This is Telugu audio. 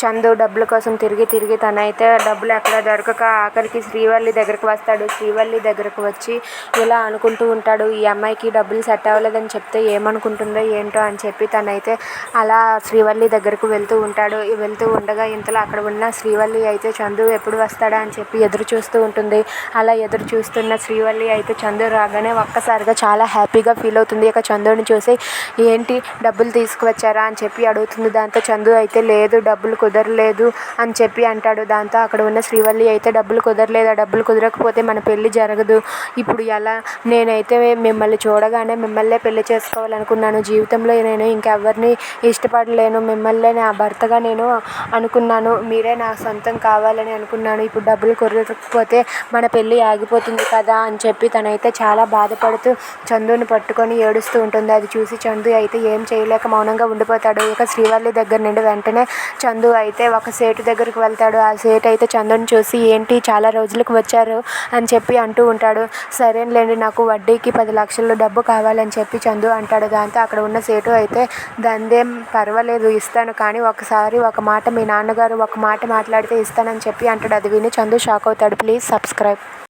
చందు డబ్బుల కోసం తిరిగి తిరిగి తనైతే డబ్బులు ఎక్కడ దొరకక ఆఖరికి శ్రీవల్లి దగ్గరకు వస్తాడు. శ్రీవల్లి దగ్గరకు వచ్చి ఇలా అనుకుంటూ ఉంటాడు, ఈ అమ్మాయికి డబ్బులు సెట్ అవ్వలేదని చెప్తే ఏమనుకుంటుందో ఏంటో అని చెప్పి తనైతే అలా శ్రీవల్లి దగ్గరకు వెళ్తూ ఉంటాడు. వెళ్తూ ఉండగా ఇంతలో అక్కడ ఉన్న శ్రీవల్లి అయితే చందు ఎప్పుడు వస్తాడా అని చెప్పి ఎదురు చూస్తూ ఉంటుంది. అలా ఎదురు చూస్తున్న శ్రీవల్లి అయితే చందు రాగానే ఒక్కసారిగా చాలా హ్యాపీగా ఫీల్ అవుతుంది. ఇక చందుని చూసి ఏంటి డబ్బులు తీసుకువచ్చారా అని చెప్పి అడుగుతుంది. దాంతో చందు అయితే లేదు డబ్బులు కుదరలేదు అని చెప్పి అంటాడు. దాంతో అక్కడ ఉన్న శ్రీవల్లి అయితే డబ్బులు కుదరలేదు, ఆ డబ్బులు కుదరకపోతే మన పెళ్ళి జరగదు, ఇప్పుడు ఎలా, నేనైతే మిమ్మల్ని చూడగానే మిమ్మల్నే పెళ్లి చేసుకోవాలనుకున్నాను, జీవితంలో నేను ఇంకెవరిని ఇష్టపడలేను, మిమ్మల్నే నా భర్తగా నేను అనుకున్నాను, మీరే నా సొంతం కావాలని అనుకున్నాను, ఇప్పుడు డబ్బులు కుదరకపోతే మన పెళ్ళి ఆగిపోతుంది కదా అని చెప్పి తనైతే చాలా బాధపడుతూ చందుని పట్టుకొని ఏడుస్తూ ఉంటుంది. అది చూసి చందు అయితే ఏం చేయలేక మౌనంగా ఉండిపోతాడు. ఇక శ్రీవల్లి దగ్గర నుండి వెంటనే చందు అయితే ఒక సేటు దగ్గరికి వెళ్తాడు. ఆ సేటు అయితే చందుని చూసి ఏంటి చాలా రోజులకు వచ్చారు అని చెప్పి అంటూ ఉంటాడు. సరేలేండి, నాకు వడ్డీకి 10 లక్షలు డబ్బు కావాలని చెప్పి చందు అంటాడు. దాంతో అక్కడ ఉన్న సేటు అయితే దందేం పర్వాలేదు ఇస్తాను, కానీ ఒకసారి ఒక మాట మీ నాన్నగారు ఒక మాట మాట్లాడితే ఇస్తానని చెప్పి అంటాడు. అది విని చందు షాక్ అవుతాడు. Please subscribe.